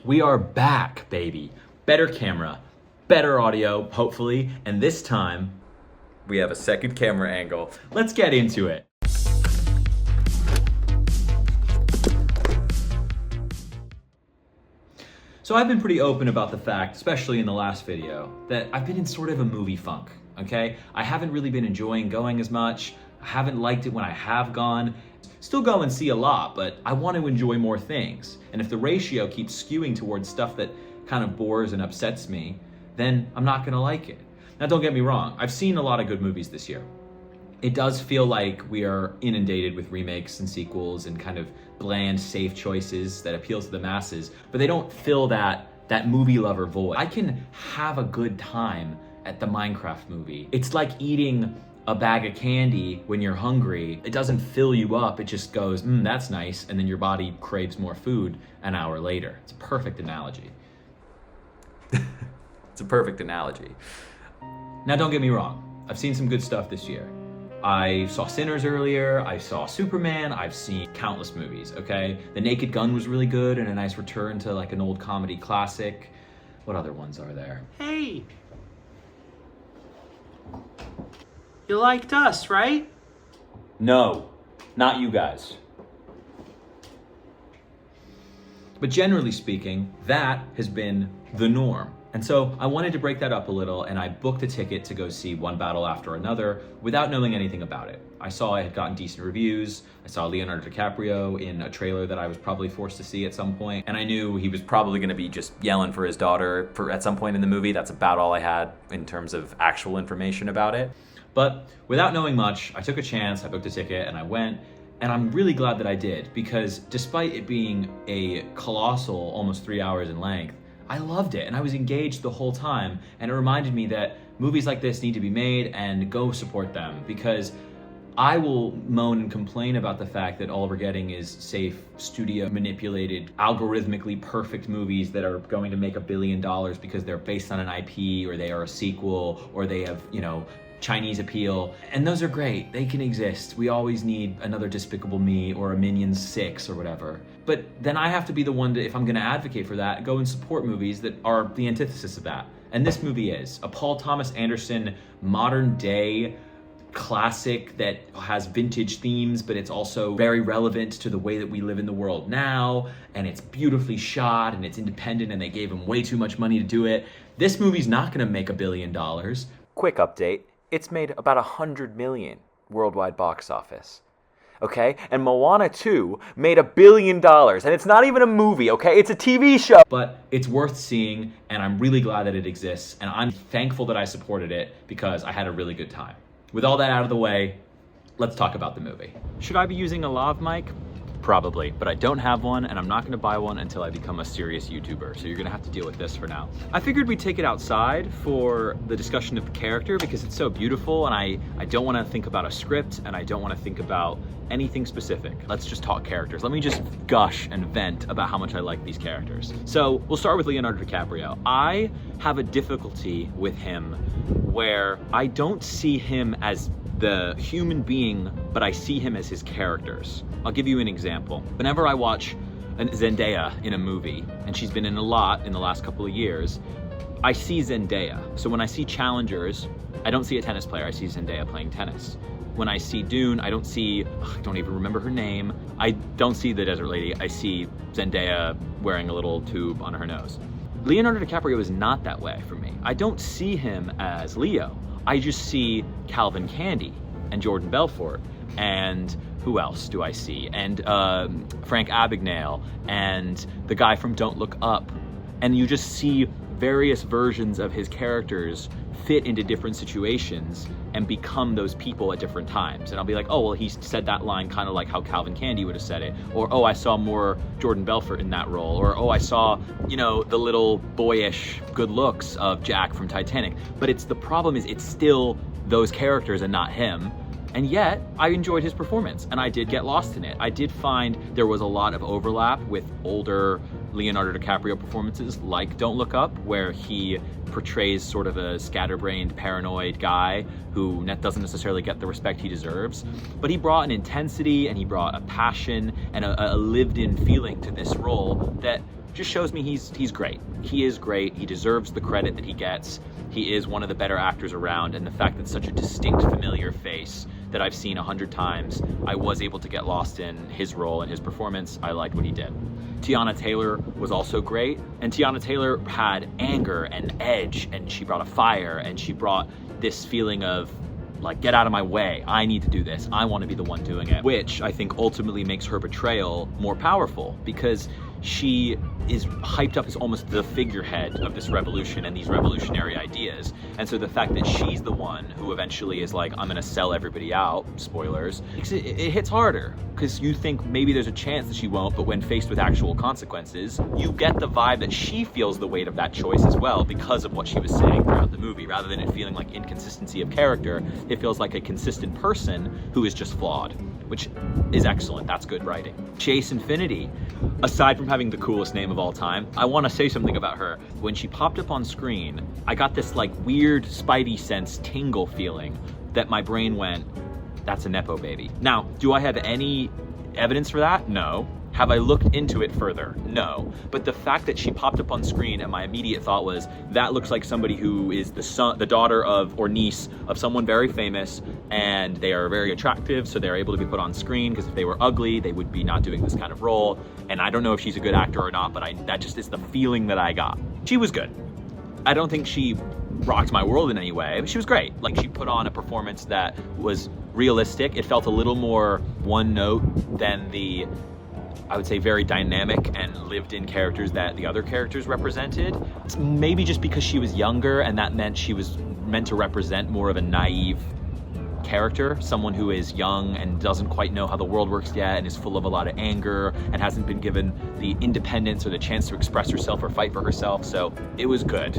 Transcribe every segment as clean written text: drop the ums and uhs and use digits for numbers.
We are back, baby. Better camera, better audio, hopefully, and this time we have a second camera angle. Let's get into it. So I've been pretty open about the fact, especially in the last video, that I've been in sort of a movie funk, okay? I haven't really been enjoying going as much. I haven't liked it when I have gone. Still go and see a lot, but I want to enjoy more things. And if the ratio keeps skewing towards stuff that kind of bores and upsets me, then I'm not gonna like it. Now don't get me wrong, I've seen a lot of good movies this year. It does feel like we are inundated with remakes and sequels and kind of bland, safe choices that appeal to the masses, but they don't fill that movie lover void. I can have a good time at the Minecraft movie. It's like eating a bag of candy when you're hungry. It doesn't fill you up, it just goes, that's nice, and then your body craves more food an hour later. It's a perfect analogy. It's a perfect analogy. Now don't get me wrong, I've seen some good stuff this year. I saw Sinners earlier, I saw Superman, I've seen countless movies, okay? The Naked Gun was really good and a nice return to like an old comedy classic. What other ones are there? Hey! You liked us, right? No, not you guys. But generally speaking, that has been the norm. And so I wanted to break that up a little, and I booked a ticket to go see one battle after another without knowing anything about it. I saw it had gotten decent reviews. I saw Leonardo DiCaprio in a trailer that I was probably forced to see at some point, and I knew he was probably gonna be just yelling for his daughter at some point in the movie. That's about all I had in terms of actual information about it. But without knowing much, I took a chance, I booked a ticket, and I went. And I'm really glad that I did, because despite it being a colossal, almost 3 hours in length, I loved it and I was engaged the whole time. And it reminded me that movies like this need to be made and go support them, because I will moan and complain about the fact that all we're getting is safe, studio manipulated, algorithmically perfect movies that are going to make $1 billion because they're based on an IP or they are a sequel or they have, Chinese appeal, and those are great. They can exist. We always need another Despicable Me or a Minions 6 or whatever. But then I have to be the one to, if I'm gonna advocate for that, go and support movies that are the antithesis of that. And this movie is a Paul Thomas Anderson modern day classic that has vintage themes, but it's also very relevant to the way that we live in the world now, and it's beautifully shot and it's independent and they gave him way too much money to do it. This movie's not gonna make $1 billion. Quick update. It's made about 100 million worldwide box office, okay? And Moana 2 made $1 billion, and it's not even a movie, okay? It's a TV show. But it's worth seeing, and I'm really glad that it exists, and I'm thankful that I supported it because I had a really good time. With all that out of the way, let's talk about the movie. Should I be using a lav mic? Probably, but I don't have one, and I'm not gonna buy one until I become a serious YouTuber, so you're gonna have to deal with this for now. I figured we'd take it outside for the discussion of the character because it's so beautiful, and I don't wanna think about a script, and I don't wanna think about anything specific. Let's just talk characters. Let me just gush and vent about how much I like these characters. So we'll start with Leonardo DiCaprio. I have a difficulty with him where I don't see him as the human being, but I see him as his characters. I'll give you an example. Whenever I watch Zendaya in a movie, and she's been in a lot in the last couple of years, I see Zendaya. So when I see Challengers, I don't see a tennis player, I see Zendaya playing tennis. When I see Dune, I don't even remember her name. I don't see the desert lady, I see Zendaya wearing a little tube on her nose. Leonardo DiCaprio is not that way for me. I don't see him as Leo. I just see Calvin Candy and Jordan Belfort, and who else do I see? And Frank Abagnale, and the guy from Don't Look Up. And you just see various versions of his characters fit into different situations and become those people at different times. And I'll be like, oh, well, he said that line kind of like how Calvin Candy would have said it. Or, oh, I saw more Jordan Belfort in that role. Or, oh, I saw, the little boyish good looks of Jack from Titanic. But the problem is it's still those characters and not him. And yet, I enjoyed his performance, and I did get lost in it. I did find there was a lot of overlap with older Leonardo DiCaprio performances, like Don't Look Up, where he portrays sort of a scatterbrained, paranoid guy who doesn't necessarily get the respect he deserves. But he brought an intensity, and he brought a passion, and a lived-in feeling to this role that just shows me he's great. He is great. He deserves the credit that he gets. He is one of the better actors around, and the fact that such a distinct, familiar face that I've seen 100 times, I was able to get lost in his role and his performance. I liked what he did. Tiana Taylor was also great, and Tiana Taylor had anger and edge, and she brought a fire, and she brought this feeling of, like, get out of my way, I need to do this, I want to be the one doing it, which I think ultimately makes her betrayal more powerful, because she is hyped up as almost the figurehead of this revolution and these revolutionary ideas. And so the fact that she's the one who eventually is like, I'm gonna sell everybody out, spoilers, it hits harder, because you think maybe there's a chance that she won't, but when faced with actual consequences, you get the vibe that she feels the weight of that choice as well because of what she was saying throughout the movie. Rather than it feeling like inconsistency of character, it feels like a consistent person who is just flawed, which is excellent. That's good writing. Chase Infinity, aside from having the coolest name of all time, I want to say something about her. When she popped up on screen, I got this like weird spidey sense tingle feeling that my brain went, that's a Nepo baby. Now, do I have any evidence for that? No. Have I looked into it further? No. But the fact that she popped up on screen and my immediate thought was, that looks like somebody who is the daughter of or niece of someone very famous, and they are very attractive, so they're able to be put on screen, because if they were ugly, they would be not doing this kind of role. And I don't know if she's a good actor or not, but that just is the feeling that I got. She was good. I don't think she rocked my world in any way, but she was great. Like, she put on a performance that was realistic. It felt a little more one note than the, I would say, very dynamic and lived-in characters that the other characters represented. It's maybe just because she was younger, and that meant she was meant to represent more of a naive character, someone who is young and doesn't quite know how the world works yet, and is full of a lot of anger and hasn't been given the independence or the chance to express herself or fight for herself. So it was good.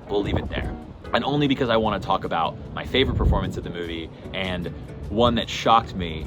We'll leave it there. And only because I want to talk about my favorite performance of the movie, and one that shocked me.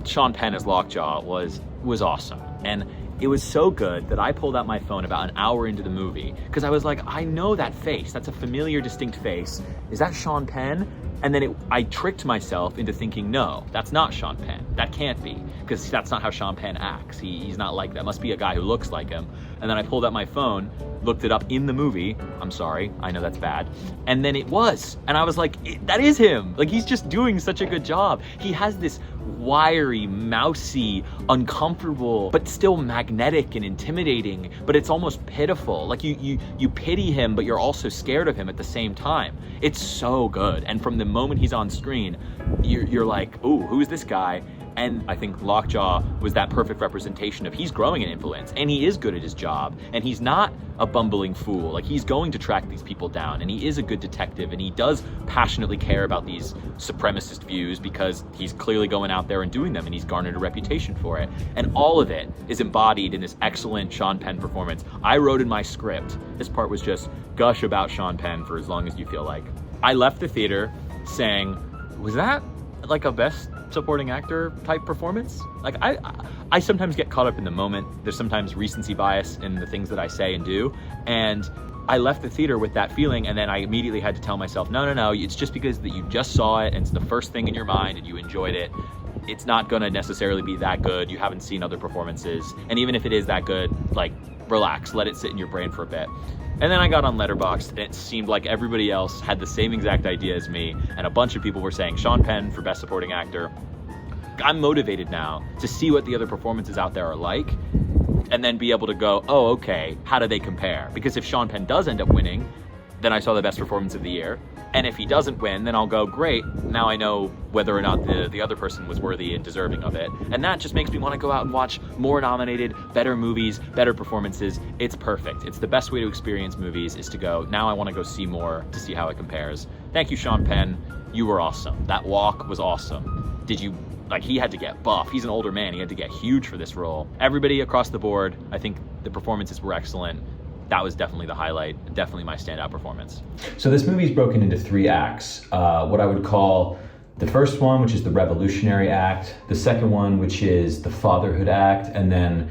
Sean Penn as Lockjaw was awesome. And it was so good that I pulled out my phone about an hour into the movie, because I was like, I know that face. That's a familiar, distinct face. Is that Sean Penn? And then I tricked myself into thinking, no, that's not Sean Penn. That can't be, because that's not how Sean Penn acts. He's not like that. Must be a guy who looks like him. And then I pulled out my phone, looked it up in the movie. I'm sorry, I know that's bad. And then it was. And I was like, that is him. Like, he's just doing such a good job. He has this wiry, mousy, uncomfortable, but still magnetic and intimidating, but it's almost pitiful. Like, you pity him, but you're also scared of him at the same time. It's so good. And from the moment he's on screen, you're like, ooh, who's this guy? And I think Lockjaw was that perfect representation of, he's growing in influence, and he is good at his job, and he's not a bumbling fool. Like, he's going to track these people down, and he is a good detective, and he does passionately care about these supremacist views, because he's clearly going out there and doing them, and he's garnered a reputation for it. And all of it is embodied in this excellent Sean Penn performance. I wrote in my script, this part was just gush about Sean Penn for as long as you feel like. I left the theater saying, was that like a best supporting actor type performance? Like, I sometimes get caught up in the moment. There's sometimes recency bias in the things that I say and do. And I left the theater with that feeling, and then I immediately had to tell myself, no, it's just because that you just saw it and it's the first thing in your mind and you enjoyed it. It's not gonna necessarily be that good. You haven't seen other performances. And even if it is that good, like, relax, let it sit in your brain for a bit. And then I got on Letterboxd, and it seemed like everybody else had the same exact idea as me, and a bunch of people were saying Sean Penn for Best Supporting Actor. I'm motivated now to see what the other performances out there are like, and then be able to go, oh, okay, how do they compare? Because if Sean Penn does end up winning, then I saw the best performance of the year. And if he doesn't win, then I'll go, great, now I know whether or not the other person was worthy and deserving of it. And that just makes me want to go out and watch more nominated, better movies, better performances. It's perfect. It's the best way to experience movies, is to go, now I want to go see more to see how it compares. Thank you, Sean Penn. You were awesome. That walk was awesome. He had to get buff. He's an older man. He had to get huge for this role. Everybody across the board, I think the performances were excellent. That was definitely the highlight, definitely my standout performance. So this movie is broken into 3 acts. What I would call the first one, which is the revolutionary act, the second one, which is the fatherhood act, and then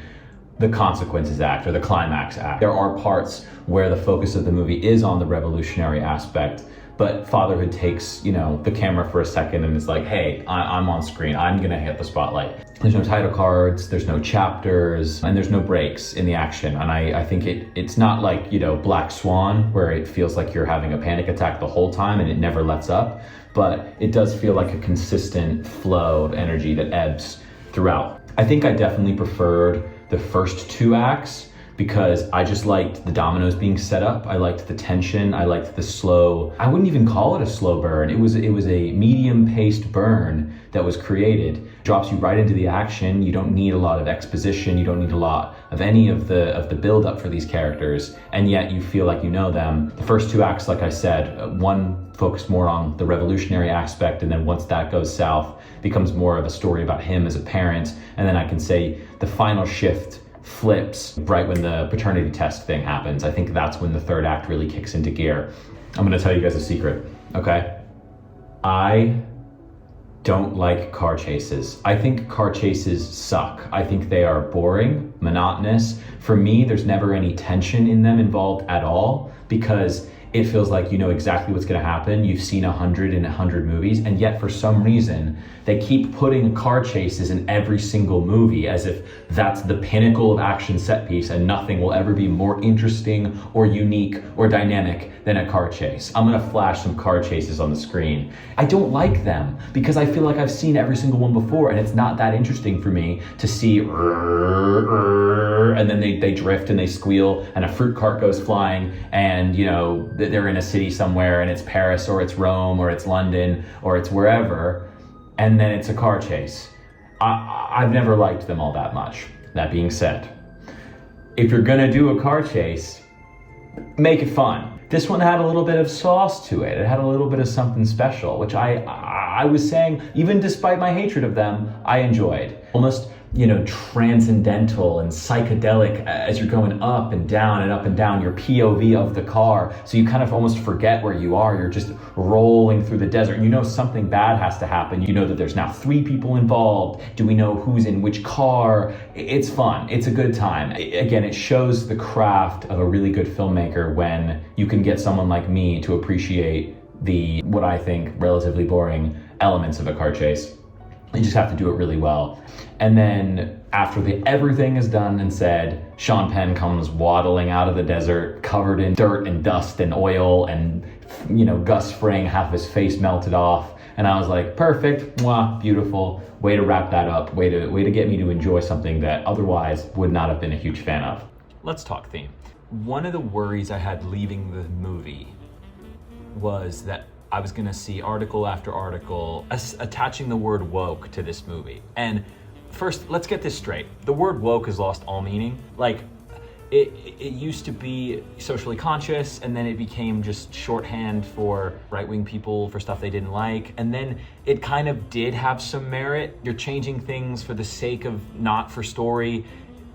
the consequences act, or the climax act. There are parts where the focus of the movie is on the revolutionary aspect, but fatherhood takes, you know, the camera for a second and is like, hey, I'm on screen, I'm gonna hit the spotlight. There's no title cards, there's no chapters, and there's no breaks in the action. And I think it's not like, you know, Black Swan, where it feels like you're having a panic attack the whole time and it never lets up, but it does feel like a consistent flow of energy that ebbs throughout. I think I definitely preferred the first 2 acts because I just liked the dominoes being set up. I liked the tension. I liked the slow, I wouldn't even call it a slow burn. It was a medium paced burn that was created. Drops you right into the action. You don't need a lot of exposition. You don't need a lot of any of the build up for these characters. And yet you feel like you know them. The first 2 acts, like I said, one focused more on the revolutionary aspect. And then once that goes south, becomes more of a story about him as a parent. And then I can say the final shift flips right when the paternity test thing happens. I think that's when the 3rd act really kicks into gear. I'm gonna tell you guys a secret, okay? I don't like car chases. I think car chases suck. I think they are boring, monotonous. For me, there's never any tension in them involved at all because it feels like you know exactly what's gonna happen. You've seen 100 movies, and yet for some reason, they keep putting car chases in every single movie as if that's the pinnacle of action set piece and nothing will ever be more interesting or unique or dynamic than a car chase. I'm gonna flash some car chases on the screen. I don't like them because I feel like I've seen every single one before and it's not that interesting for me to see and then they drift and they squeal and a fruit cart goes flying and you know they're in a city somewhere and it's Paris or it's Rome or it's London or it's wherever, and then it's a car chase. I've never liked them all that much. That being said, if you're gonna do a car chase, make it fun. This one had a little bit of sauce to it. It had a little bit of something special, which I was saying, even despite my hatred of them, I enjoyed. Almost, you know, transcendental and psychedelic as you're going up and down and up and down, your POV of the car. So you kind of almost forget where you are. You're just rolling through the desert. You know something bad has to happen. You know that there's now 3 people involved. Do we know who's in which car? It's fun. It's a good time. Again, it shows the craft of a really good filmmaker when you can get someone like me to appreciate the, what I think, relatively boring elements of a car chase. You just have to do it really well. And then after everything is done and said, Sean Penn comes waddling out of the desert, covered in dirt and dust and oil and, you know, Gus Fring, half his face melted off. And I was like, perfect, mwah, beautiful, way to wrap that up, way to get me to enjoy something that otherwise would not have been a huge fan of. Let's talk theme. One of the worries I had leaving the movie was that I was gonna see article after article attaching the word woke to this movie. And first, let's get this straight. The word woke has lost all meaning. Like, it used to be socially conscious, and then it became just shorthand for right-wing people for stuff they didn't like. And then it kind of did have some merit. You're changing things for the sake of not for story,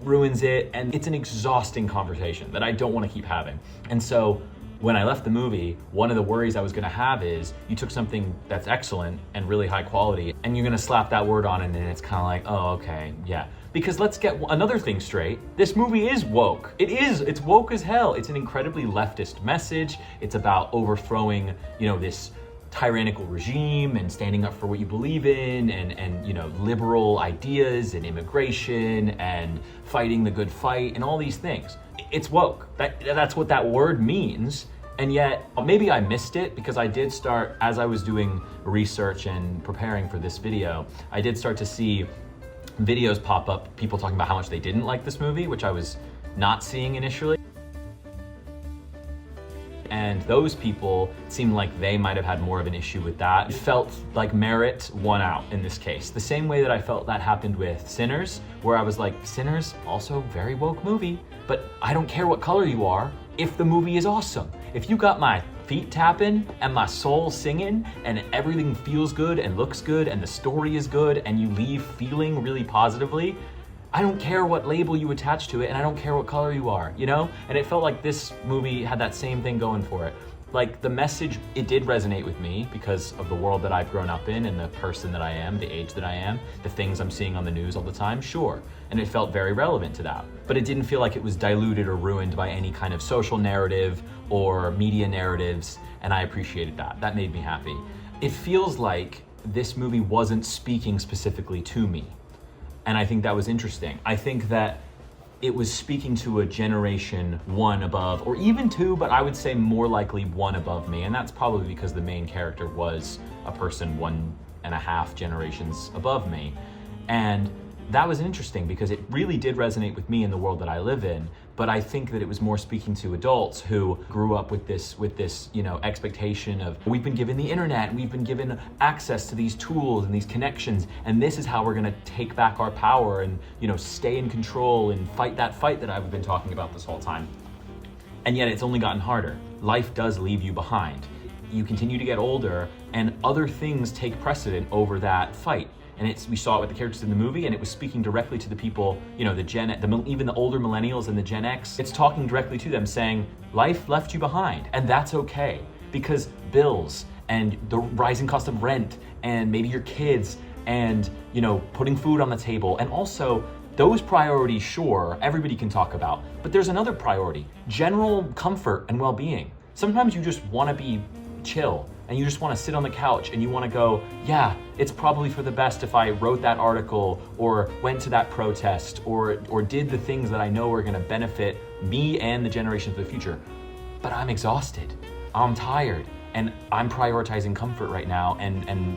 ruins it, and it's an exhausting conversation that I don't wanna keep having. And so, when I left the movie, one of the worries I was gonna have is you took something that's excellent and really high quality and you're gonna slap that word on it and it's kind of like, oh, okay, yeah. Because let's get another thing straight. This movie is woke. It's woke as hell. It's an incredibly leftist message. It's about overthrowing, you know, this tyrannical regime and standing up for what you believe in and you know, liberal ideas and immigration and fighting the good fight and all these things. It's woke. That's what that word means. And yet, maybe I missed it because I did start, as I was doing research and preparing for this video, I did start to see videos pop up, people talking about how much they didn't like this movie, which I was not seeing initially. And those people seemed like they might have had more of an issue with that. It felt like merit won out in this case. The same way that I felt that happened with Sinners, where I was like, Sinners, also very woke movie, but I don't care what color you are if the movie is awesome. If you got my feet tapping and my soul singing and everything feels good and looks good and the story is good and you leave feeling really positively, I don't care what label you attach to it and I don't care what color you are, you know? And it felt like this movie had that same thing going for it. Like, the message, it did resonate with me because of the world that I've grown up in and the person that I am, the age that I am, the things I'm seeing on the news all the time, sure. And it felt very relevant to that. But it didn't feel like it was diluted or ruined by any kind of social narrative or media narratives, and I appreciated that. That made me happy. It feels like this movie wasn't speaking specifically to me, and I think that was interesting. I think that it was speaking to a generation one above, or even two, but I would say more likely one above me. And that's probably because the main character was a person 1.5 generations above me. And that was interesting because it really did resonate with me in the world that I live in. But I think that it was more speaking to adults who grew up with this, expectation of, we've been given the internet, we've been given access to these tools and these connections, and this is how we're gonna take back our power and, stay in control and fight that fight that I've been talking about this whole time. And yet it's only gotten harder. Life does leave you behind. You continue to get older and other things take precedent over that fight. And we saw it with the characters in the movie, and it was speaking directly to the people, even the older millennials and the Gen X. It's talking directly to them, saying, life left you behind, and that's okay. Because bills, and the rising cost of rent, and maybe your kids, and, putting food on the table, and also those priorities, sure, everybody can talk about. But there's another priority, general comfort and well-being. Sometimes you just wanna be chill, and you just want to sit on the couch and you want to go, yeah, it's probably for the best if I wrote that article or went to that protest or did the things that I know are going to benefit me and the generations of the future. But I'm exhausted, I'm tired, and I'm prioritizing comfort right now and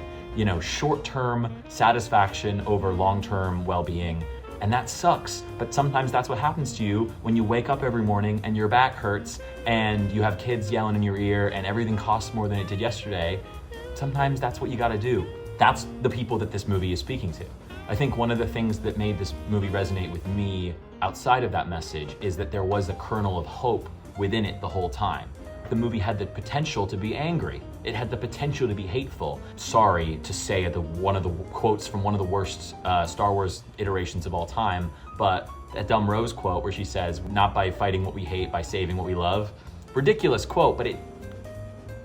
short-term satisfaction over long-term well-being. And that sucks, but sometimes that's what happens to you when you wake up every morning and your back hurts and you have kids yelling in your ear and everything costs more than it did yesterday. Sometimes that's what you gotta do. That's the people that this movie is speaking to. I think one of the things that made this movie resonate with me outside of that message is that there was a kernel of hope within it the whole time. The movie had the potential to be angry. It had the potential to be hateful. Sorry to say one of the quotes from one of the worst Star Wars iterations of all time, but that Dumb Rose quote where she says, not by fighting what we hate, by saving what we love. Ridiculous quote, but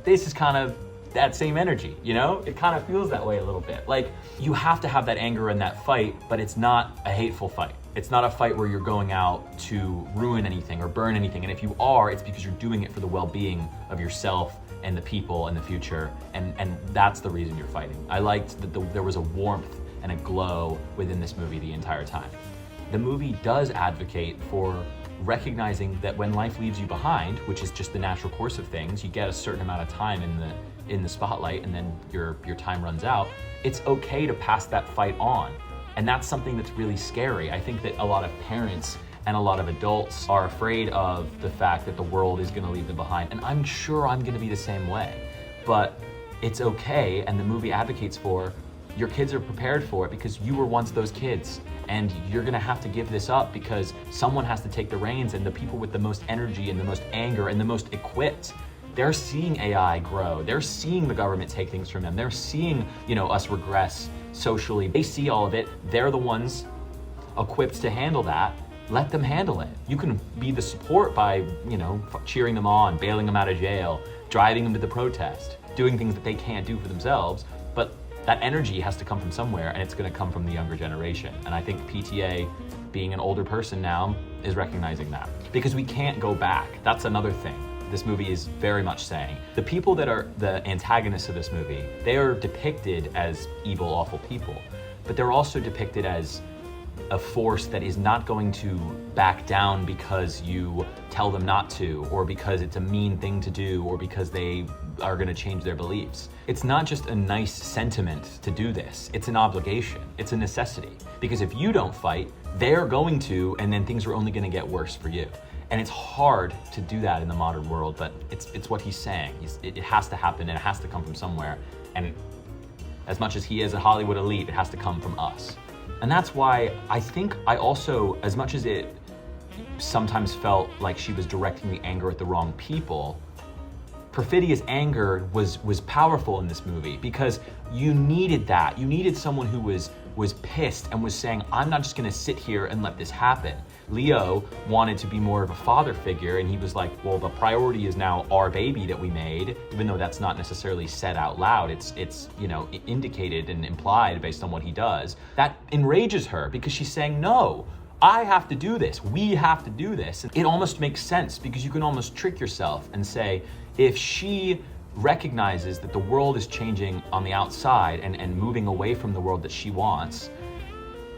this is kind of that same energy, It kind of feels that way a little bit. Like, you have to have that anger in that fight, but it's not a hateful fight. It's not a fight where you're going out to ruin anything or burn anything. And if you are, it's because you're doing it for the well-being of yourself and the people and the future. And that's the reason you're fighting. I liked that there was a warmth and a glow within this movie the entire time. The movie does advocate for recognizing that when life leaves you behind, which is just the natural course of things, you get a certain amount of time in the spotlight and then your time runs out. It's okay to pass that fight on. And that's something that's really scary. I think that a lot of parents and a lot of adults are afraid of the fact that the world is gonna leave them behind. And I'm sure I'm gonna be the same way. But it's okay, and the movie advocates for, your kids are prepared for it because you were once those kids. And you're gonna have to give this up because someone has to take the reins, and the people with the most energy and the most anger and the most equipped, they're seeing AI grow. They're seeing the government take things from them. They're seeing, us regress socially. They see all of it. They're the ones equipped to handle that. Let them handle it. You can be the support by, cheering them on, bailing them out of jail, driving them to the protest, doing things that they can't do for themselves. But that energy has to come from somewhere, and it's gonna come from the younger generation. And I think PTA, being an older person now, is recognizing that. Because we can't go back. That's another thing this movie is very much saying. The people that are the antagonists of this movie, they are depicted as evil, awful people, but they're also depicted as a force that is not going to back down because you tell them not to, or because it's a mean thing to do, or because they are going to change their beliefs. It's not just a nice sentiment to do this. It's an obligation. It's a necessity. Because if you don't fight, they're going to, and then things are only going to get worse for you. And it's hard to do that in the modern world, but it's what he's saying. It has to happen, and it has to come from somewhere. And as much as he is a Hollywood elite, it has to come from us. And that's why I think I also, as much as it sometimes felt like she was directing the anger at the wrong people, Perfidia's anger was powerful in this movie because you needed that. You needed someone who was pissed and was saying, I'm not just gonna sit here and let this happen. Leo wanted to be more of a father figure, and he was like, well, the priority is now our baby that we made, even though that's not necessarily said out loud. It's indicated and implied based on what he does. That enrages her because she's saying, no, I have to do this. We have to do this. It almost makes sense because you can almost trick yourself and say, if she recognizes that the world is changing on the outside and moving away from the world that she wants,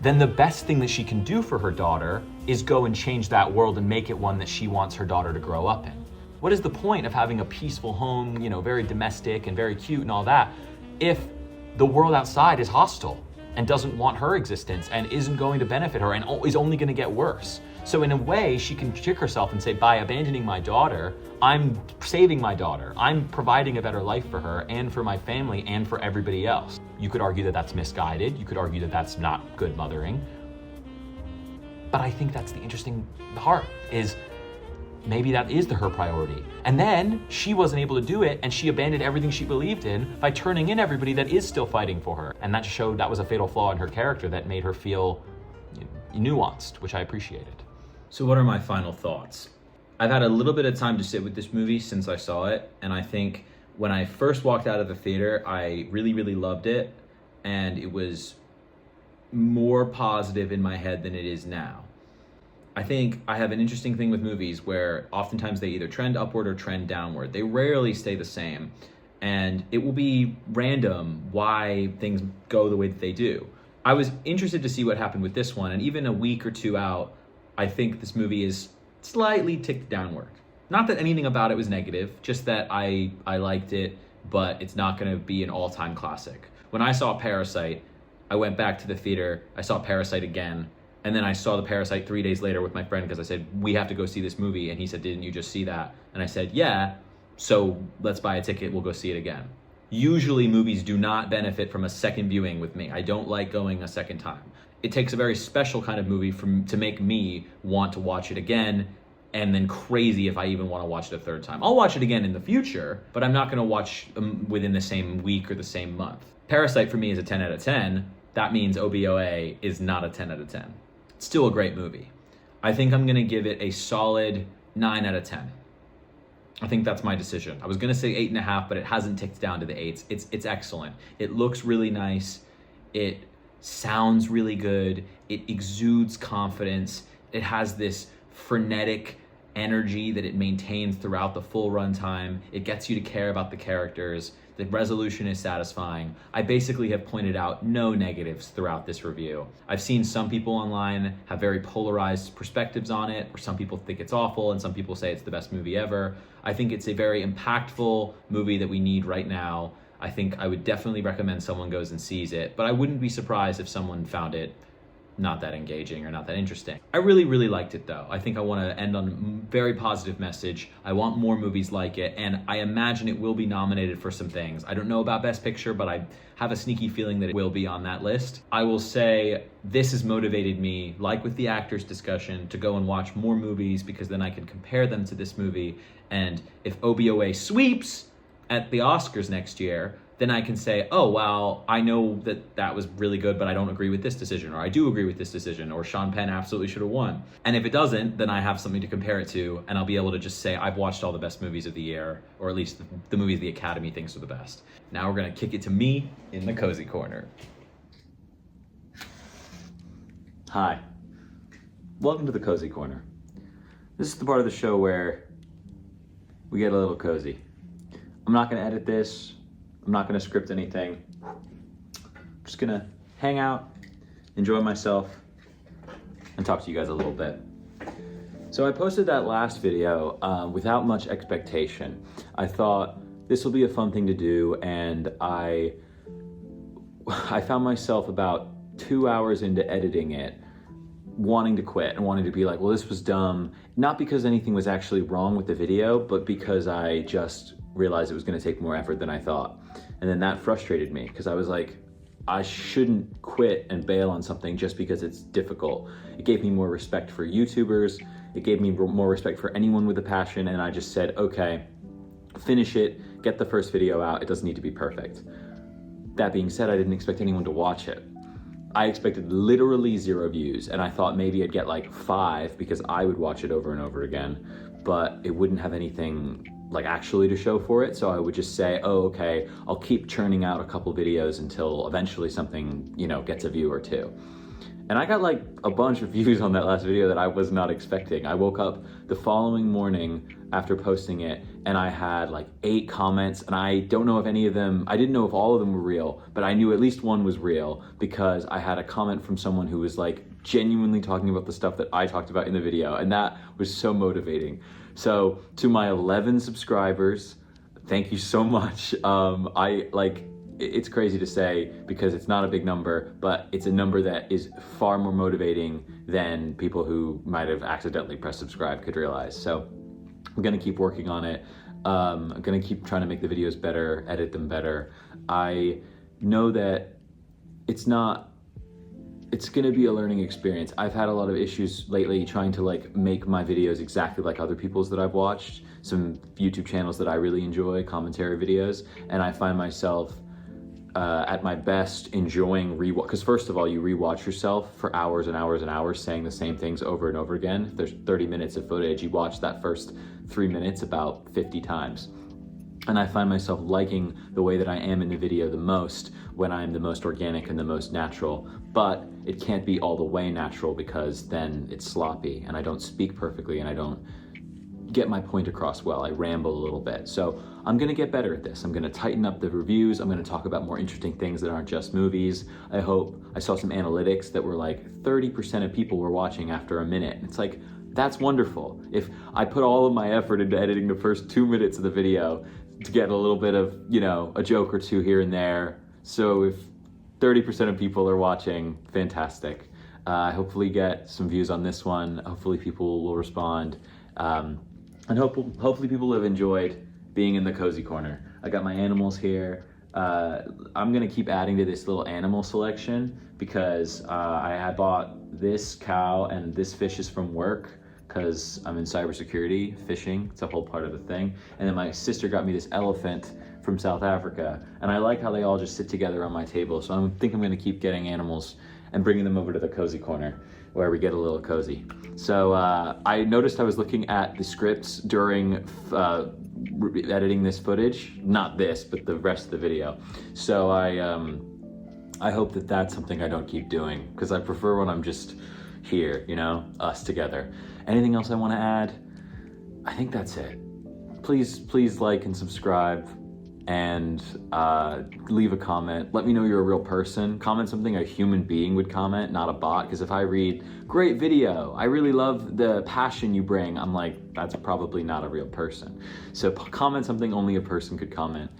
then the best thing that she can do for her daughter is go and change that world and make it one that she wants her daughter to grow up in. What is the point of having a peaceful home, very domestic and very cute and all that, if the world outside is hostile and doesn't want her existence and isn't going to benefit her and is only going to get worse? So in a way, she can trick herself and say, by abandoning my daughter, I'm saving my daughter. I'm providing a better life for her and for my family and for everybody else. You could argue that that's misguided. You could argue that that's not good mothering. But I think that's the interesting part, is maybe that is her priority. And then she wasn't able to do it, and she abandoned everything she believed in by turning in everybody that is still fighting for her. And that showed that was a fatal flaw in her character that made her feel nuanced, which I appreciated. So what are my final thoughts? I've had a little bit of time to sit with this movie since I saw it, and I think when I first walked out of the theater, I really, really loved it, and it was more positive in my head than it is now. I think I have an interesting thing with movies where oftentimes they either trend upward or trend downward. They rarely stay the same, and it will be random why things go the way that they do. I was interested to see what happened with this one, and even a week or two out, I think this movie is slightly ticked downward. Not that anything about it was negative, just that I liked it, but it's not going to be an all-time classic. When I saw Parasite, I went back to the theater, I saw Parasite again, and then I saw the Parasite 3 days later with my friend because I said, we have to go see this movie, and he said, didn't you just see that? And I said, yeah, so let's buy a ticket, we'll go see it again. Usually movies do not benefit from a second viewing with me. I don't like going a second time. It takes a very special kind of movie to make me want to watch it again, and then crazy if I even want to watch it a third time. I'll watch it again in the future, but I'm not going to watch within the same week or the same month. Parasite for me is a 10 out of 10. That means OBOA is not a 10 out of 10. It's still a great movie. I think I'm going to give it a solid 9 out of 10. I think that's my decision. I was going to say 8.5, but it hasn't ticked down to the 8s. It's excellent. It looks really nice. It sounds really good. It exudes confidence. It has this frenetic energy that it maintains throughout the full runtime. It gets you to care about the characters. The resolution is satisfying. I basically have pointed out no negatives throughout this review. I've seen some people online have very polarized perspectives on it, where some people think it's awful and some people say it's the best movie ever. I think it's a very impactful movie that we need right now. I think I would definitely recommend someone goes and sees it, but I wouldn't be surprised if someone found it not that engaging or not that interesting. I really, really liked it though. I think I want to end on a very positive message. I want more movies like it, and I imagine it will be nominated for some things. I don't know about Best Picture, but I have a sneaky feeling that it will be on that list. I will say this has motivated me, like with the actors discussion, to go and watch more movies because then I can compare them to this movie, and if OBOA sweeps at the Oscars next year, then I can say, oh, well, I know that was really good, but I don't agree with this decision, or I do agree with this decision, or Sean Penn absolutely should have won. And if it doesn't, then I have something to compare it to, and I'll be able to just say, I've watched all the best movies of the year, or at least the movies the Academy thinks are the best. Now we're gonna kick it to me in the cozy corner. Hi, welcome to the cozy corner. This is the part of the show where we get a little cozy. I'm not gonna edit this. I'm not gonna script anything. I'm just gonna hang out, enjoy myself, and talk to you guys a little bit. So I posted that last video without much expectation. I thought this will be a fun thing to do, and I found myself about 2 hours into editing it, wanting to quit and wanting to be like, well, this was dumb. Not because anything was actually wrong with the video, but because I just realized it was gonna take more effort than I thought. And then that frustrated me because I was like, I shouldn't quit and bail on something just because it's difficult. It gave me more respect for YouTubers. It gave me more respect for anyone with a passion. And I just said, okay, finish it, get the first video out. It doesn't need to be perfect. That being said, I didn't expect anyone to watch it. I expected literally 0 views, and I thought maybe I'd get like 5 because I would watch it over and over again, but it wouldn't have anything like actually to show for it. So I would just say, oh, okay, I'll keep churning out a couple videos until eventually something, you know, gets a view or 2. And I got like a bunch of views on that last video that I was not expecting. I woke up the following morning after posting it and I had like 8 comments, and I don't know if any of them, I didn't know if all of them were real, but I knew at least one was real because I had a comment from someone who was like genuinely talking about the stuff that I talked about in the video, and that was so motivating. So to my 11 subscribers, thank you so much. It's crazy to say because it's not a big number, but it's a number that is far more motivating than people who might have accidentally pressed subscribe could realize. So I'm gonna keep working on it. I'm gonna keep trying to make the videos better, edit them better. I know that it's gonna be a learning experience. I've had a lot of issues lately trying to like make my videos exactly like other people's that I've watched, some YouTube channels that I really enjoy, commentary videos, and I find myself at my best enjoying rewatch, because first of all, you rewatch yourself for hours and hours and hours saying the same things over and over again. If there's 30 minutes of footage, you watch that first 3 minutes about 50 times. And I find myself liking the way that I am in the video the most when I'm the most organic and the most natural, but it can't be all the way natural because then it's sloppy and I don't speak perfectly and I don't get my point across well. I ramble a little bit. So I'm gonna get better at this. I'm gonna tighten up the reviews. I'm gonna talk about more interesting things that aren't just movies. I saw some analytics that were like 30% of people were watching after a minute. It's like, that's wonderful. If I put all of my effort into editing the first 2 minutes of the video to get a little bit of, you know, a joke or 2 here and there. So if 30% of people are watching, fantastic. Hopefully get some views on this one. Hopefully people will respond. And hopefully people have enjoyed being in the cozy corner. I got my animals here. I'm gonna keep adding to this little animal selection because I had bought this cow and this fish is from work because I'm in cybersecurity, fishing, it's a whole part of the thing. And then my sister got me this elephant from South Africa, and I like how they all just sit together on my table. So I think I'm gonna keep getting animals and bringing them over to the cozy corner where we get a little cozy. So I noticed I was looking at the scripts during editing this footage, not this, but the rest of the video. So I hope that that's something I don't keep doing because I prefer when I'm just here, you know, us together. Anything else I want to add? I think that's it. Please like and subscribe and leave a comment. Let me know you're a real person. Comment something a human being would comment, not a bot, because if I read, great video, I really love the passion you bring, I'm like, that's probably not a real person. So comment something only a person could comment.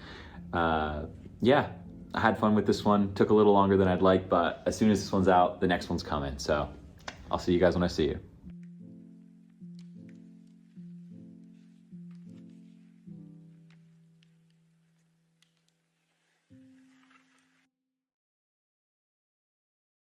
Yeah, I had fun with this one. Took a little longer than I'd like, but as soon as this one's out, the next one's coming. So I'll see you guys when I see you.